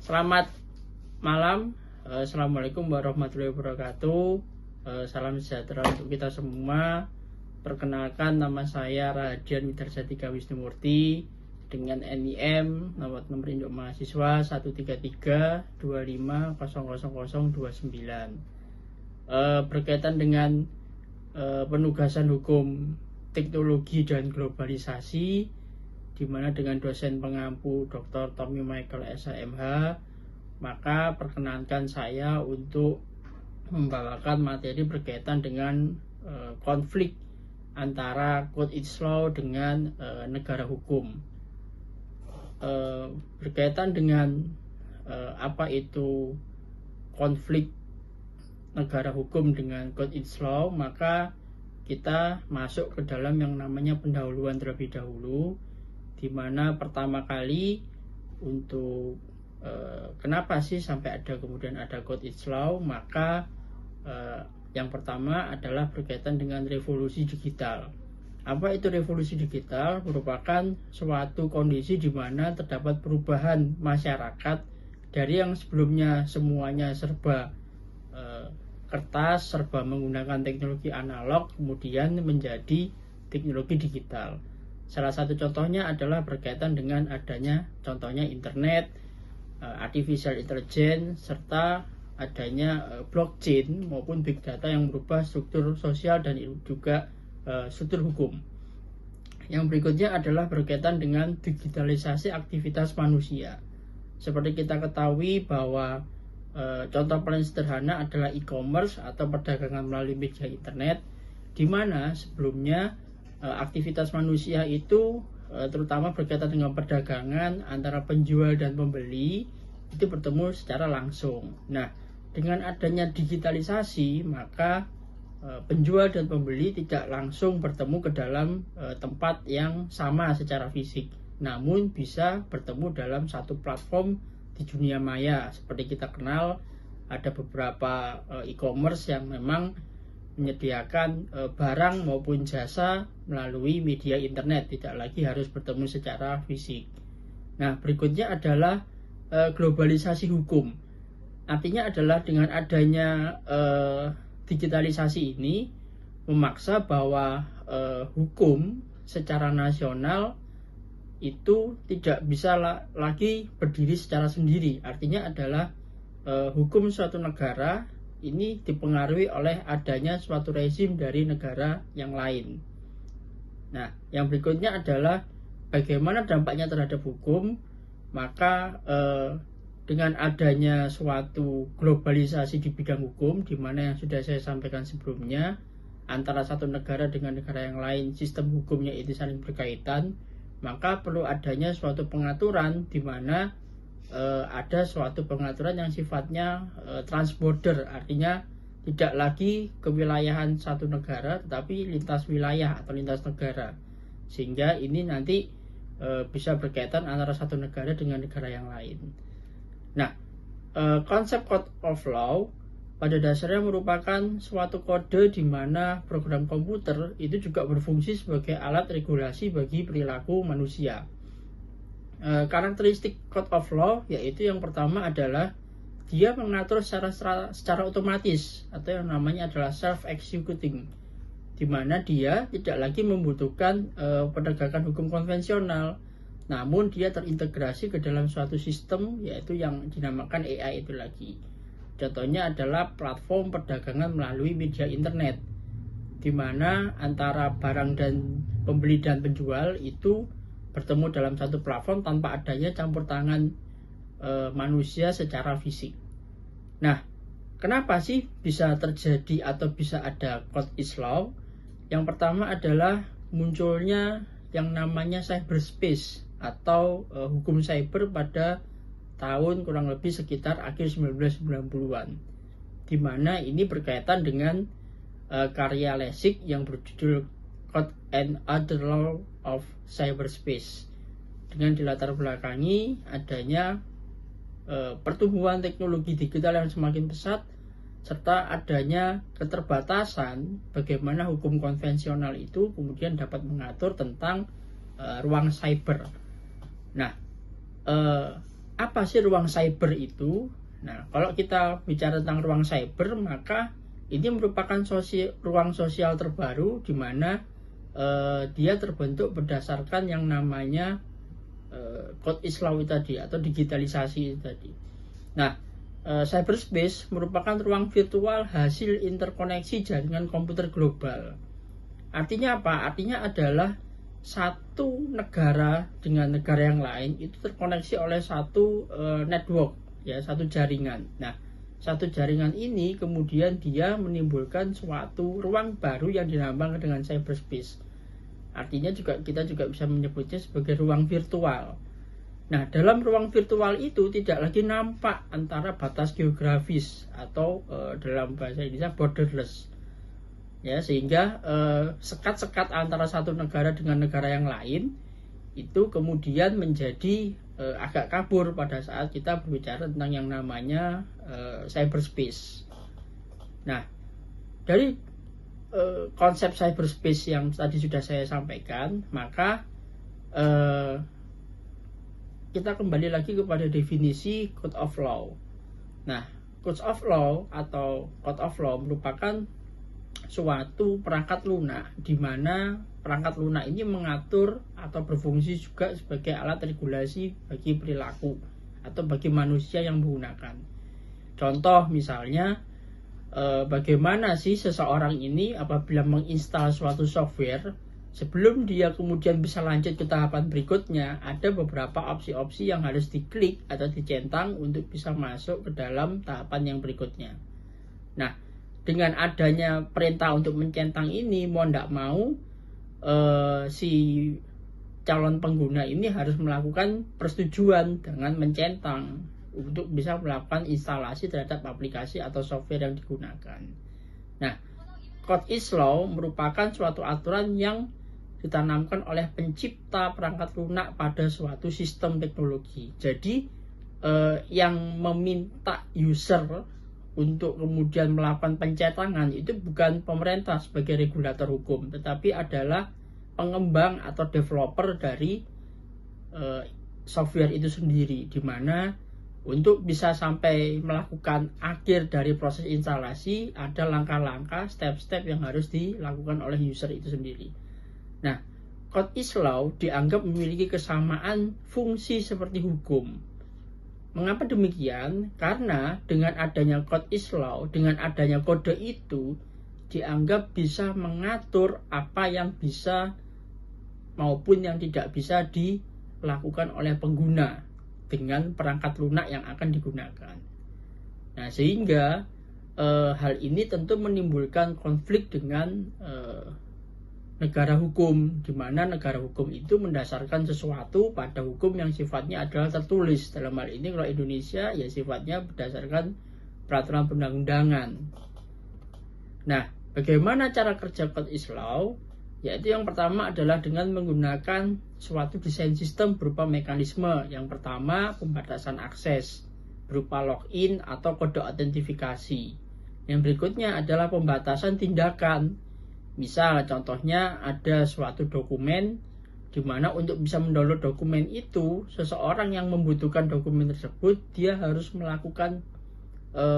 Selamat malam, Assalamualaikum warahmatullahi wabarakatuh. Salam sejahtera untuk kita semua. Perkenalkan, nama saya Radian Widarsatika Wisnumurti dengan NIM nomor induk mahasiswa 133-25000029. Berkaitan dengan penugasan hukum teknologi dan globalisasi, di mana dengan dosen pengampu Dr. Tommy Michael SHMH, maka perkenankan saya untuk membawakan materi berkaitan dengan konflik antara Code It's Law dengan negara hukum. Berkaitan dengan apa itu konflik negara hukum dengan Code It's Law, maka kita masuk ke dalam yang namanya pendahuluan terlebih dahulu, di mana pertama kali untuk kenapa sih sampai kemudian ada Code It's Law, maka yang pertama adalah berkaitan dengan revolusi digital. Apa itu revolusi digital? Merupakan suatu kondisi di mana terdapat perubahan masyarakat dari yang sebelumnya semuanya serba kertas, serba menggunakan teknologi analog, kemudian menjadi teknologi digital. Salah satu contohnya adalah berkaitan dengan adanya contohnya internet, artificial intelligence, serta adanya blockchain maupun big data yang merubah struktur sosial dan juga struktur hukum. Yang berikutnya adalah berkaitan dengan digitalisasi aktivitas manusia. Seperti kita ketahui bahwa contoh paling sederhana adalah e-commerce atau perdagangan melalui media internet, di mana sebelumnya aktivitas manusia itu terutama berkaitan dengan perdagangan antara penjual dan pembeli itu bertemu secara langsung. Nah, dengan adanya digitalisasi, maka penjual dan pembeli tidak langsung bertemu ke dalam tempat yang sama secara fisik, namun bisa bertemu dalam satu platform di dunia maya. Seperti kita kenal, ada beberapa e-commerce yang memang menyediakan barang maupun jasa melalui media internet, tidak lagi harus bertemu secara fisik. Nah, berikutnya adalah globalisasi hukum. Artinya adalah dengan adanya digitalisasi ini memaksa bahwa hukum secara nasional itu tidak bisa lagi berdiri secara sendiri. Artinya adalah hukum suatu negara ini dipengaruhi oleh adanya suatu rezim dari negara yang lain. Nah, yang berikutnya adalah bagaimana dampaknya terhadap hukum. Maka dengan adanya suatu globalisasi di bidang hukum, di mana yang sudah saya sampaikan sebelumnya, antara satu negara dengan negara yang lain sistem hukumnya itu saling berkaitan, maka perlu adanya suatu pengaturan di mana ada suatu pengaturan yang sifatnya transborder, artinya tidak lagi kewilayahan satu negara tetapi lintas wilayah atau lintas negara, sehingga ini nanti bisa berkaitan antara satu negara dengan negara yang lain. Nah, konsep Code of Law pada dasarnya merupakan suatu kode di mana program komputer itu juga berfungsi sebagai alat regulasi bagi perilaku manusia. Karakteristik Code of Law yaitu yang pertama adalah dia mengatur secara otomatis atau yang namanya adalah self-executing, di mana dia tidak lagi membutuhkan penegakan hukum konvensional, namun dia terintegrasi ke dalam suatu sistem yaitu yang dinamakan AI itu lagi. Contohnya adalah platform perdagangan melalui media internet, di mana antara barang dan pembeli dan penjual itu bertemu dalam satu platform tanpa adanya campur tangan manusia secara fisik. Nah, kenapa sih bisa terjadi atau bisa ada Code It's Law? Yang pertama adalah munculnya yang namanya cyberspace atau hukum cyber pada tahun kurang lebih sekitar akhir 1990-an, di mana ini berkaitan dengan karya Lessig yang berjudul Code and Other Law of Cyberspace, dengan dilatar belakangi adanya pertumbuhan teknologi digital yang semakin pesat serta adanya keterbatasan bagaimana hukum konvensional itu kemudian dapat mengatur tentang ruang cyber. Nah, apa apa sih ruang cyber itu? Nah, kalau kita bicara tentang ruang cyber, maka ini merupakan ruang sosial terbaru di mana dia terbentuk berdasarkan yang namanya code Islam tadi atau digitalisasi tadi. Nah, cyberspace merupakan ruang virtual hasil interkoneksi jaringan komputer global. Artinya apa? Artinya adalah satu negara dengan negara yang lain itu terkoneksi oleh satu network, ya, satu jaringan. Nah, satu jaringan ini kemudian dia menimbulkan suatu ruang baru yang dinamakan dengan cyberspace. Artinya kita juga bisa menyebutnya sebagai ruang virtual. Nah, dalam ruang virtual itu tidak lagi nampak antara batas geografis atau dalam bahasa Indonesia borderless. Ya, sehingga sekat-sekat antara satu negara dengan negara yang lain itu kemudian menjadi agak kabur pada saat kita berbicara tentang yang namanya cyberspace. Nah, dari konsep cyberspace yang tadi sudah saya sampaikan, maka kita kembali lagi kepada definisi code of law. Nah, code of law atau code of law merupakan suatu perangkat lunak di mana perangkat lunak ini mengatur atau berfungsi juga sebagai alat regulasi bagi perilaku atau bagi manusia yang menggunakan. Contoh misalnya bagaimana sih seseorang ini apabila menginstal suatu software, sebelum dia kemudian bisa lanjut ke tahapan berikutnya, ada beberapa opsi-opsi yang harus diklik atau dicentang untuk bisa masuk ke dalam tahapan yang berikutnya. Nah, dengan adanya perintah untuk mencentang ini, mau tidak mau si calon pengguna ini harus melakukan persetujuan dengan mencentang untuk bisa melakukan instalasi terhadap aplikasi atau software yang digunakan. Nah, code Islam merupakan suatu aturan yang ditanamkan oleh pencipta perangkat lunak pada suatu sistem teknologi. Jadi yang meminta user untuk kemudian melakukan pencetangan itu bukan pemerintah sebagai regulator hukum, tetapi adalah pengembang atau developer dari software itu sendiri, di mana untuk bisa sampai melakukan akhir dari proses instalasi ada langkah-langkah, step-step yang harus dilakukan oleh user itu sendiri. Nah, code Islam dianggap memiliki kesamaan fungsi seperti hukum. Mengapa demikian? Karena dengan adanya code Islam, dengan adanya kode itu dianggap bisa mengatur apa yang bisa maupun yang tidak bisa dilakukan oleh pengguna dengan perangkat lunak yang akan digunakan. Nah, sehingga hal ini tentu menimbulkan konflik dengan negara hukum, di mana negara hukum itu mendasarkan sesuatu pada hukum yang sifatnya adalah tertulis. Dalam hal ini kalau Indonesia ya sifatnya berdasarkan peraturan perundang-undangan. Nah, bagaimana cara kerja code Islam? Yaitu yang pertama adalah dengan menggunakan suatu desain sistem berupa mekanisme. Yang pertama, pembatasan akses berupa login atau kode autentifikasi. Yang berikutnya adalah pembatasan tindakan. Misal contohnya ada suatu dokumen di mana untuk bisa mendownload dokumen itu, seseorang yang membutuhkan dokumen tersebut dia harus melakukan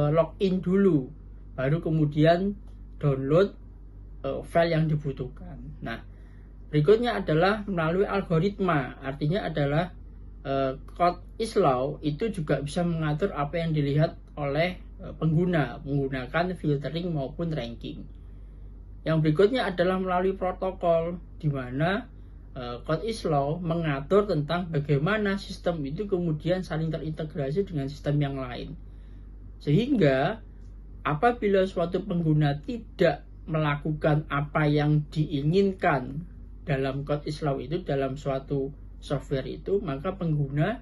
login dulu, baru kemudian download file yang dibutuhkan. Nah, berikutnya adalah melalui algoritma, artinya adalah code Islam itu juga bisa mengatur apa yang dilihat oleh pengguna menggunakan filtering maupun ranking. Yang berikutnya adalah melalui protokol, di mana code Islam mengatur tentang bagaimana sistem itu kemudian saling terintegrasi dengan sistem yang lain. Sehingga apabila suatu pengguna tidak melakukan apa yang diinginkan dalam code Islam itu, dalam suatu software itu, maka pengguna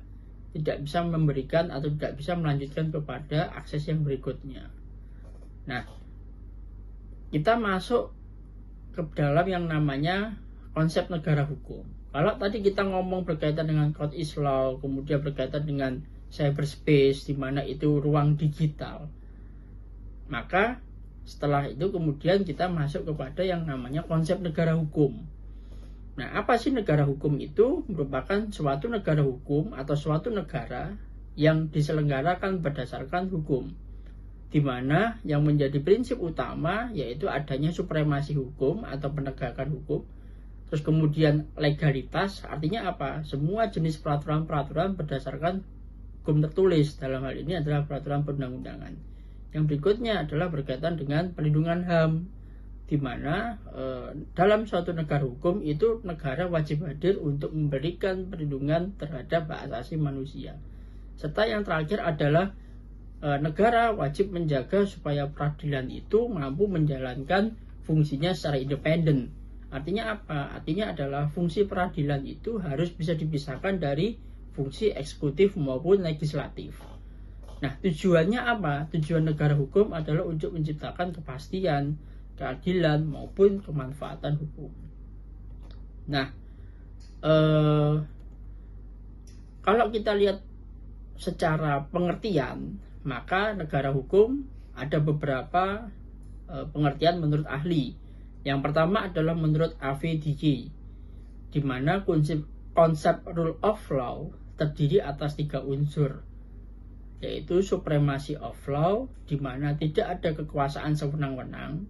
tidak bisa memberikan atau tidak bisa melanjutkan kepada akses yang berikutnya. Nah, kita masuk ke dalam yang namanya konsep negara hukum. Kalau tadi kita ngomong berkaitan dengan code Islam, kemudian berkaitan dengan cyberspace, di mana itu ruang digital, maka setelah itu kemudian kita masuk kepada yang namanya konsep negara hukum. Nah, apa sih negara hukum itu? Merupakan suatu negara hukum atau suatu negara yang diselenggarakan berdasarkan hukum, di mana yang menjadi prinsip utama yaitu adanya supremasi hukum atau penegakan hukum. Terus kemudian legalitas, artinya apa? Semua jenis peraturan-peraturan berdasarkan hukum tertulis, dalam hal ini adalah peraturan perundang-undangan. Yang berikutnya adalah berkaitan dengan perlindungan HAM, di mana dalam suatu negara hukum itu negara wajib hadir untuk memberikan perlindungan terhadap hak asasi manusia. Serta yang terakhir adalah negara wajib menjaga supaya peradilan itu mampu menjalankan fungsinya secara independen. Artinya apa? Artinya adalah fungsi peradilan itu harus bisa dipisahkan dari fungsi eksekutif maupun legislatif. Nah, tujuannya apa? Tujuan negara hukum adalah untuk menciptakan kepastian, keadilan maupun kemanfaatan hukum. Nah, kalau kita lihat secara pengertian, maka negara hukum ada beberapa pengertian menurut ahli. Yang pertama adalah menurut AVDJ, di mana konsep rule of law terdiri atas 3 unsur, yaitu supremacy of law, di mana tidak ada kekuasaan sewenang-wenang.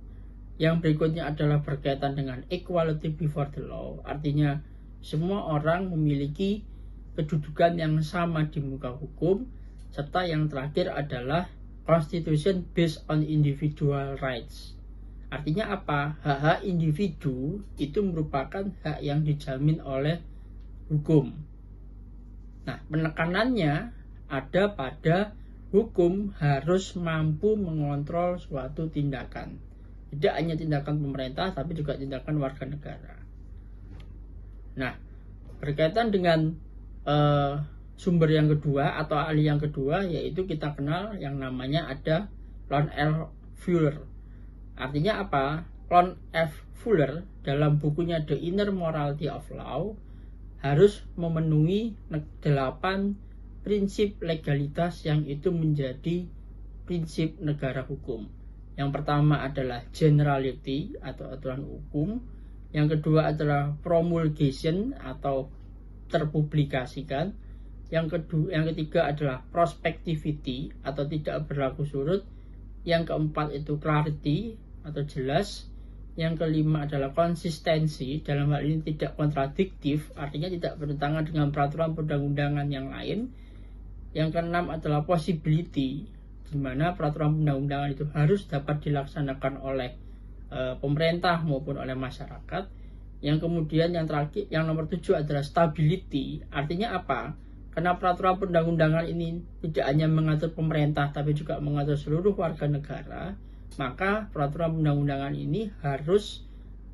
Yang berikutnya adalah berkaitan dengan equality before the law, artinya semua orang memiliki kedudukan yang sama di muka hukum. Serta yang terakhir adalah constitution based on individual rights. Artinya apa? Hak-hak individu itu merupakan hak yang dijamin oleh hukum. Nah, penekanannya ada pada hukum harus mampu mengontrol suatu tindakan. Tidak hanya tindakan pemerintah, tapi juga tindakan warga negara. Nah, berkaitan dengan sumber yang kedua atau ahli yang kedua, yaitu kita kenal yang namanya ada Lon L. Fuller. Artinya apa? Lon F. Fuller dalam bukunya The Inner Morality of Law harus memenuhi 8 prinsip legalitas yang itu menjadi prinsip negara hukum. Yang pertama adalah generality atau aturan hukum. Yang kedua adalah promulgation atau terpublikasikan. Yang ketiga adalah prospectivity atau tidak berlaku surut. Yang keempat itu clarity atau jelas. Yang kelima adalah konsistensi, dalam hal ini tidak kontradiktif, artinya tidak bertentangan dengan peraturan perundang-undangan yang lain. Yang keenam adalah possibility, di mana peraturan perundang-undangan itu harus dapat dilaksanakan oleh pemerintah maupun oleh masyarakat. Yang kemudian yang terakhir, yang nomor 7 adalah stability. Artinya apa? Karena peraturan perundang-undangan ini tidak hanya mengatur pemerintah tapi juga mengatur seluruh warga negara, maka peraturan perundang-undangan ini harus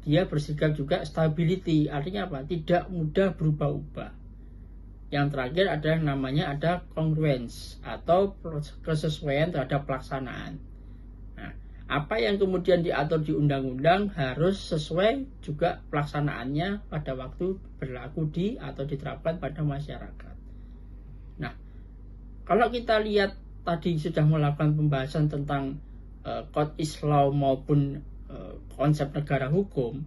dia bersikap juga stability. Artinya apa? Tidak mudah berubah-ubah. Yang terakhir adalah namanya ada congruence atau kesesuaian terhadap pelaksanaan. Nah, apa yang kemudian diatur di undang-undang harus sesuai juga pelaksanaannya pada waktu berlaku di atau diterapkan pada masyarakat. Nah, kalau kita lihat tadi sudah melakukan pembahasan tentang Code is Law maupun konsep negara hukum,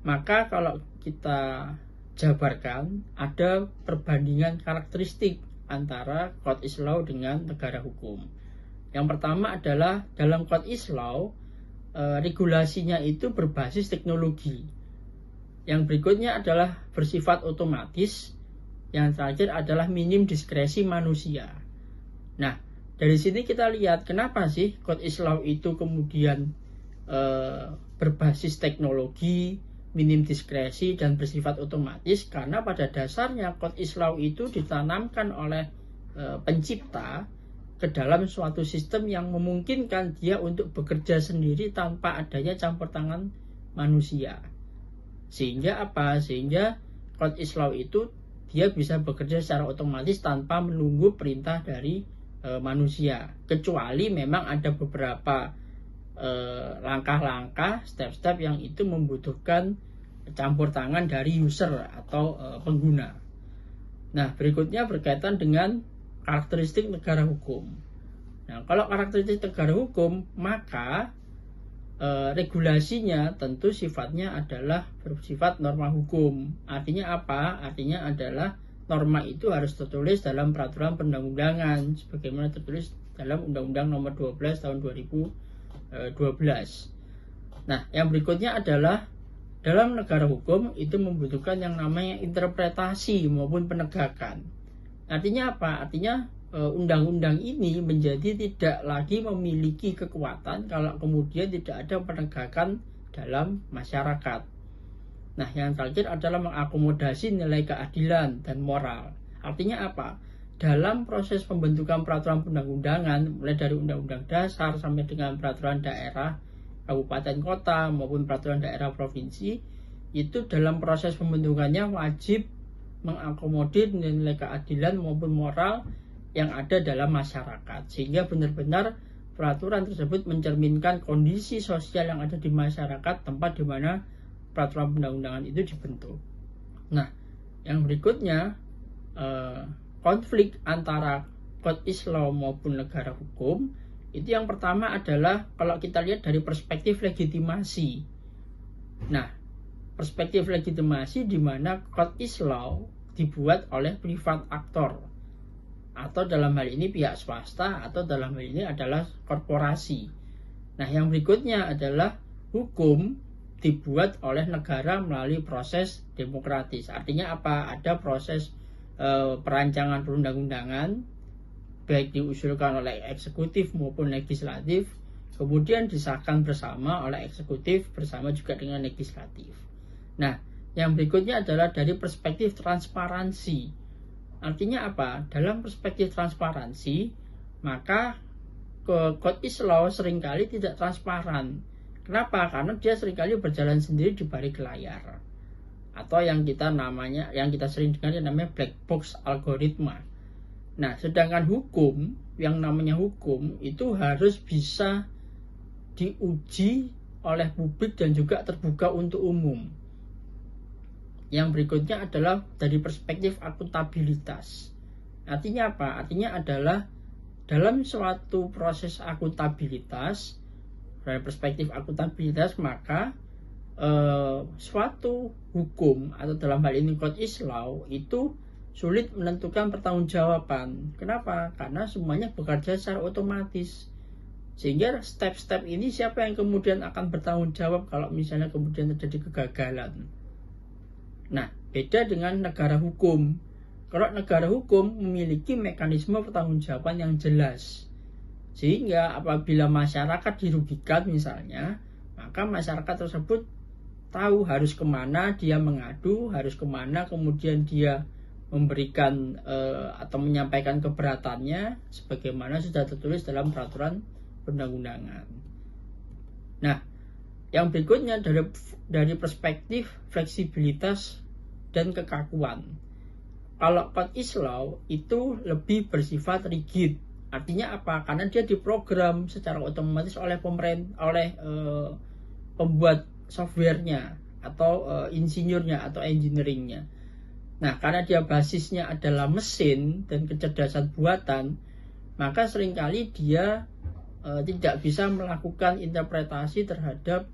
maka kalau kita jabarkan ada perbandingan karakteristik antara Code is Law dengan negara hukum. Yang pertama adalah dalam Code is Law regulasinya itu berbasis teknologi. Yang berikutnya adalah bersifat otomatis. Yang terakhir adalah minim diskresi manusia. Nah, dari sini kita lihat kenapa sih Code is Law itu kemudian berbasis teknologi, minim diskresi, dan bersifat otomatis. Karena pada dasarnya Code is Law itu ditanamkan oleh pencipta ke dalam suatu sistem yang memungkinkan dia untuk bekerja sendiri tanpa adanya campur tangan manusia. Sehingga apa? Sehingga Code is Law itu dia bisa bekerja secara otomatis tanpa menunggu perintah dari manusia. Kecuali memang ada beberapa langkah-langkah, step-step yang itu membutuhkan campur tangan dari user atau pengguna. Nah, berikutnya berkaitan dengan karakteristik negara hukum. Nah, kalau karakteristik negara hukum, maka regulasinya tentu sifatnya adalah bersifat norma hukum. Artinya apa? Artinya adalah norma itu harus tertulis dalam peraturan perundang-undangan sebagaimana tertulis dalam Undang-Undang Nomor 12 Tahun 2012. Nah, yang berikutnya adalah dalam negara hukum itu membutuhkan yang namanya interpretasi maupun penegakan. Artinya apa? Artinya undang-undang ini menjadi tidak lagi memiliki kekuatan kalau kemudian tidak ada penegakan dalam masyarakat. Nah, yang terakhir adalah mengakomodasi nilai keadilan dan moral. Artinya apa? Dalam proses pembentukan peraturan perundang-undangan, mulai dari undang-undang dasar sampai dengan peraturan daerah, kabupaten kota maupun peraturan daerah provinsi, itu dalam proses pembentukannya wajib mengakomodir nilai keadilan maupun moral yang ada dalam masyarakat, sehingga benar-benar peraturan tersebut mencerminkan kondisi sosial yang ada di masyarakat tempat di mana peraturan perundang-undangan itu dibentuk. Nah, yang berikutnya konflik antara kode Islam maupun negara hukum. Itu yang pertama adalah kalau kita lihat dari perspektif legitimasi. Nah, perspektif legitimasi di mana kode Islam dibuat oleh privat aktor atau dalam hal ini pihak swasta atau dalam hal ini adalah korporasi. Nah, yang berikutnya adalah hukum dibuat oleh negara melalui proses demokratis. Artinya apa? Ada proses perancangan perundang-undangan baik diusulkan oleh eksekutif maupun legislatif, kemudian disahkan bersama oleh eksekutif bersama juga dengan legislatif. Nah, yang berikutnya adalah dari perspektif transparansi. Artinya apa? Dalam perspektif transparansi, maka kode Islam seringkali tidak transparan. Kenapa? Karena dia seringkali berjalan sendiri di balik layar. Atau yang kita sering dengar yang namanya black box algoritma. Nah, sedangkan hukum, yang namanya hukum itu harus bisa diuji oleh publik dan juga terbuka untuk umum. Yang berikutnya adalah dari perspektif akuntabilitas. Artinya apa? Artinya adalah dalam suatu proses akuntabilitas, dari perspektif akuntabilitas maka suatu hukum atau dalam hal ini kode Islam itu sulit menentukan pertanggungjawaban. Kenapa? Karena semuanya bekerja secara otomatis. Sehingga step-step ini siapa yang kemudian akan bertanggung jawab kalau misalnya kemudian terjadi kegagalan. Nah, beda dengan negara hukum. Kalau negara hukum memiliki mekanisme pertanggungjawaban yang jelas. Sehingga apabila masyarakat dirugikan misalnya, maka masyarakat tersebut tahu harus kemana dia mengadu, harus kemana kemudian dia memberikan atau menyampaikan keberatannya sebagaimana sudah tertulis dalam peraturan perundang-undangan. Nah, yang berikutnya dari perspektif fleksibilitas dan kekakuan. Kalau kode Islam itu lebih bersifat rigid. Artinya apa? Karena dia diprogram secara otomatis oleh pembuat softwarenya atau insinyurnya atau engineeringnya. Nah, karena dia basisnya adalah mesin dan kecerdasan buatan, maka seringkali dia tidak bisa melakukan interpretasi terhadap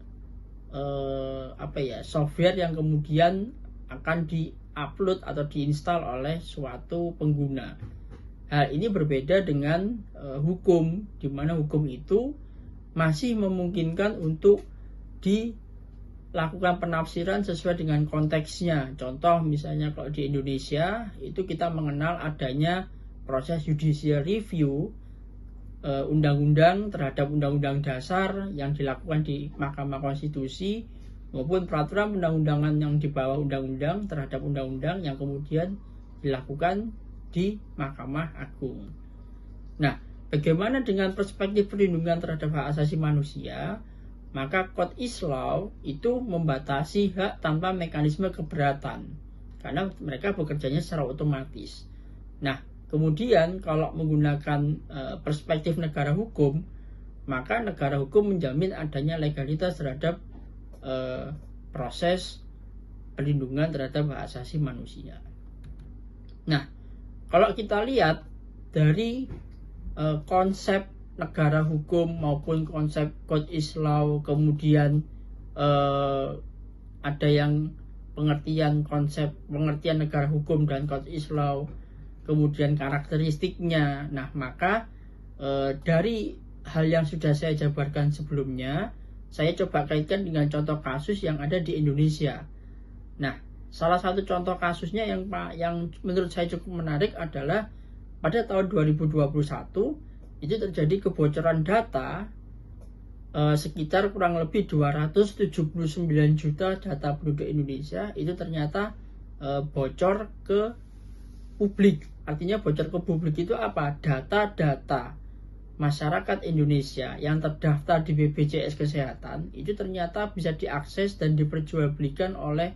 software yang kemudian akan di-upload atau diinstal oleh suatu pengguna. Hal ini berbeda dengan hukum, di mana hukum itu masih memungkinkan untuk dilakukan penafsiran sesuai dengan konteksnya. Contoh misalnya kalau di Indonesia itu kita mengenal adanya proses judicial review undang-undang terhadap undang-undang dasar yang dilakukan di Mahkamah Konstitusi maupun peraturan undang-undangan yang di bawah undang-undang terhadap undang-undang yang kemudian dilakukan di Mahkamah Agung. Nah, bagaimana dengan perspektif perlindungan terhadap hak asasi manusia? Maka kode Islam itu membatasi hak tanpa mekanisme keberatan karena mereka bekerjanya secara otomatis. Nah, kemudian kalau menggunakan perspektif negara hukum, maka negara hukum menjamin adanya legalitas terhadap proses perlindungan terhadap hak asasi manusia. Nah, kalau kita lihat dari konsep negara hukum maupun konsep kode Islam, kemudian ada yang pengertian konsep, pengertian negara hukum dan Code Islam, kemudian karakteristiknya. Nah, maka dari hal yang sudah saya jabarkan sebelumnya, saya coba kaitkan dengan contoh kasus yang ada di Indonesia. Nah, salah satu contoh kasusnya yang menurut saya cukup menarik adalah pada tahun 2021 itu terjadi kebocoran data sekitar kurang lebih 279 juta data penduduk Indonesia itu ternyata bocor ke publik. Artinya bocor ke publik itu apa? Data-data masyarakat Indonesia yang terdaftar di BPJS Kesehatan itu ternyata bisa diakses dan diperjualbelikan oleh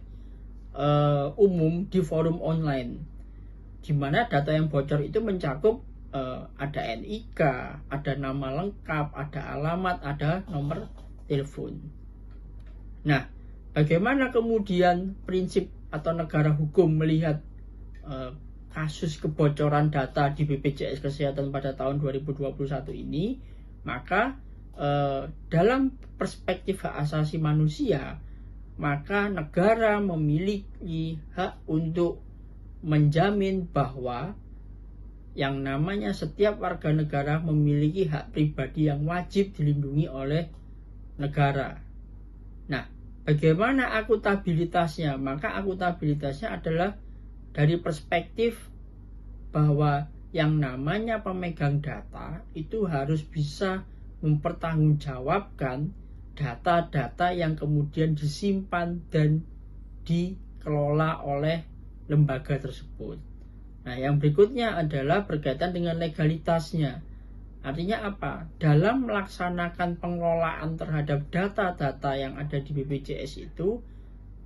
umum di forum online, di mana data yang bocor itu mencakup ada NIK, ada nama lengkap, ada alamat, ada nomor telepon. Nah, bagaimana kemudian prinsip atau negara hukum melihat kasus kebocoran data di BPJS Kesehatan pada tahun 2021 ini? Maka dalam perspektif hak asasi manusia, maka negara memiliki hak untuk menjamin bahwa yang namanya setiap warga negara memiliki hak pribadi yang wajib dilindungi oleh negara. Nah, bagaimana akuntabilitasnya? Maka akuntabilitasnya adalah dari perspektif bahwa yang namanya pemegang data itu harus bisa mempertanggungjawabkan data-data yang kemudian disimpan dan dikelola oleh lembaga tersebut. Nah, yang berikutnya adalah berkaitan dengan legalitasnya. Artinya apa? Dalam melaksanakan pengelolaan terhadap data-data yang ada di BPJS itu,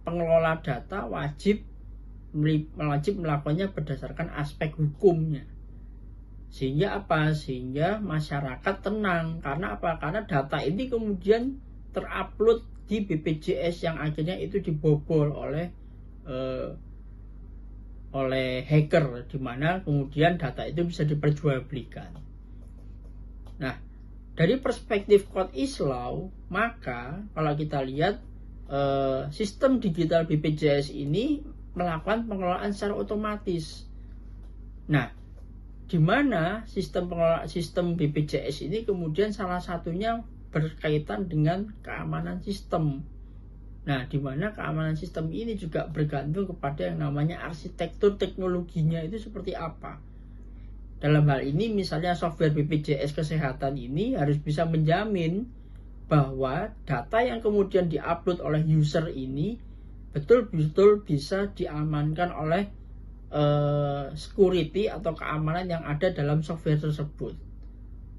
pengelola data wajib melakukannya berdasarkan aspek hukumnya. Sehingga apa? Sehingga masyarakat tenang. Karena apa? Karena data ini kemudian terupload di BPJS yang akhirnya itu dibobol oleh hacker, di mana kemudian data itu bisa diperjualbelikan. Nah, dari perspektif Code Islam, maka kalau kita lihat sistem digital BPJS ini melakukan pengelolaan secara otomatis. Nah, di mana sistem BPJS ini kemudian salah satunya berkaitan dengan keamanan sistem. Nah, di mana keamanan sistem ini juga bergantung kepada yang namanya arsitektur teknologinya itu seperti apa. Dalam hal ini misalnya software BPJS Kesehatan ini harus bisa menjamin bahwa data yang kemudian diupload oleh user ini betul-betul bisa diamankan oleh security atau keamanan yang ada dalam software tersebut.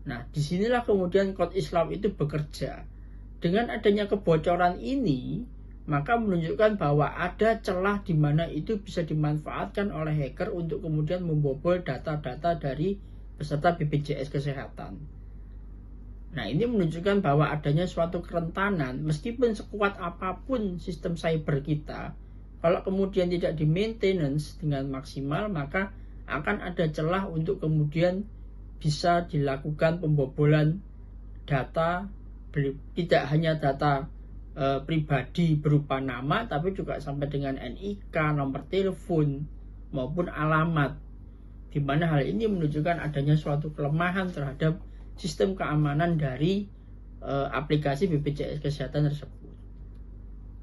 Nah, disinilah kemudian Code Islam itu bekerja. Dengan adanya kebocoran ini, maka menunjukkan bahwa ada celah di mana itu bisa dimanfaatkan oleh hacker untuk kemudian membobol data-data dari peserta BPJS Kesehatan. Nah, ini menunjukkan bahwa adanya suatu kerentanan, meskipun sekuat apapun sistem cyber kita, kalau kemudian tidak di-maintenance dengan maksimal, maka akan ada celah untuk kemudian bisa dilakukan pembobolan data, tidak hanya data pribadi berupa nama, tapi juga sampai dengan NIK, nomor telepon maupun alamat, di mana hal ini menunjukkan adanya suatu kelemahan terhadap sistem keamanan dari aplikasi BPJS Kesehatan tersebut.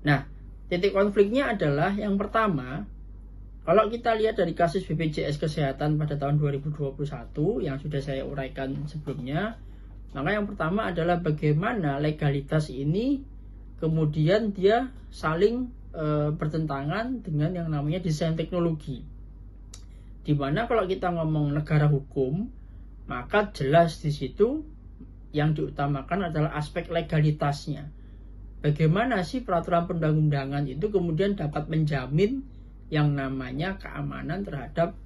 Nah, titik konfliknya adalah yang pertama, kalau kita lihat dari kasus BPJS Kesehatan pada tahun 2021 yang sudah saya uraikan sebelumnya, maka yang pertama adalah bagaimana legalitas ini kemudian dia saling bertentangan dengan yang namanya desain teknologi. Dimana kalau kita ngomong negara hukum, maka jelas di situ yang diutamakan adalah aspek legalitasnya. Bagaimana sih peraturan perundang-undangan itu kemudian dapat menjamin yang namanya keamanan terhadap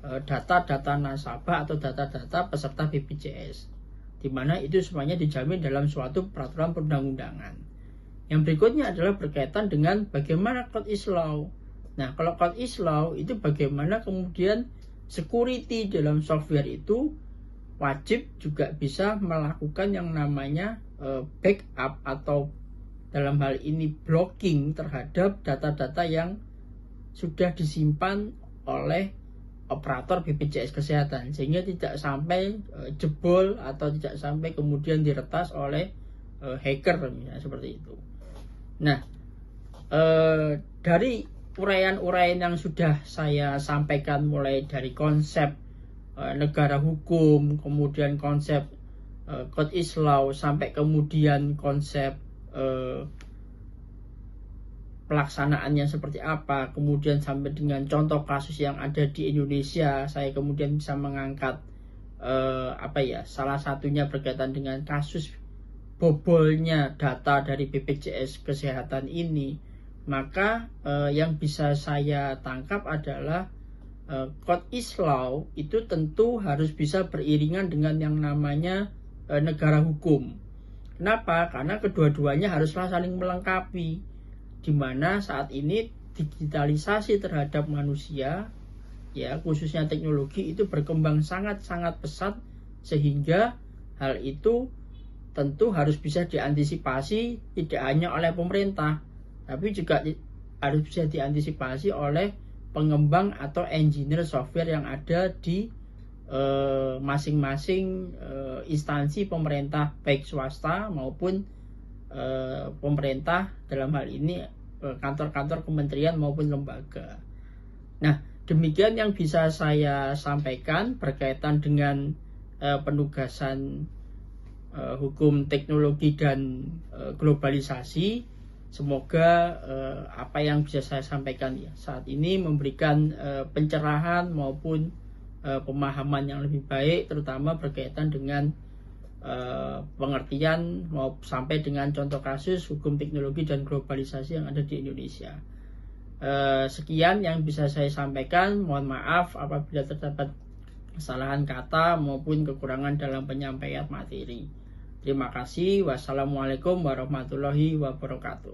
data-data nasabah atau data-data peserta BPJS, dimana itu semuanya dijamin dalam suatu peraturan perundang-undangan. Yang berikutnya adalah berkaitan dengan bagaimana Code Islam. Nah, kalau Code Islam itu bagaimana kemudian security dalam software itu wajib juga bisa melakukan yang namanya backup atau dalam hal ini blocking terhadap data-data yang sudah disimpan oleh operator BPJS Kesehatan, sehingga tidak sampai jebol atau tidak sampai kemudian diretas oleh hacker misalnya seperti itu. Nah, dari uraian-uraian yang sudah saya sampaikan, mulai dari konsep negara hukum, kemudian konsep Code is Law, sampai kemudian konsep pelaksanaannya seperti apa, kemudian sampai dengan contoh kasus yang ada di Indonesia. Saya kemudian bisa mengangkat salah satunya berkaitan dengan kasus bobolnya data dari BPJS Kesehatan ini. Maka yang bisa saya tangkap adalah Code is Law itu tentu harus bisa beriringan dengan yang namanya negara hukum. Kenapa? Karena kedua-duanya haruslah saling melengkapi, di mana saat ini digitalisasi terhadap manusia, ya khususnya teknologi itu berkembang sangat-sangat pesat, sehingga hal itu tentu harus bisa diantisipasi tidak hanya oleh pemerintah, tapi juga harus bisa diantisipasi oleh pengembang atau engineer software yang ada di masing-masing instansi pemerintah, baik swasta maupun pemerintah, dalam hal ini kantor-kantor kementerian maupun lembaga. Nah, demikian yang bisa saya sampaikan berkaitan dengan penugasan hukum teknologi dan globalisasi. Semoga apa yang bisa saya sampaikan ya saat ini memberikan pencerahan maupun pemahaman yang lebih baik, terutama berkaitan dengan pengertian mau sampai dengan contoh kasus hukum teknologi dan globalisasi yang ada di Indonesia. Sekian yang bisa saya sampaikan. Mohon maaf apabila terdapat kesalahan kata maupun kekurangan dalam penyampaian materi. Terima kasih. Wassalamualaikum warahmatullahi wabarakatuh.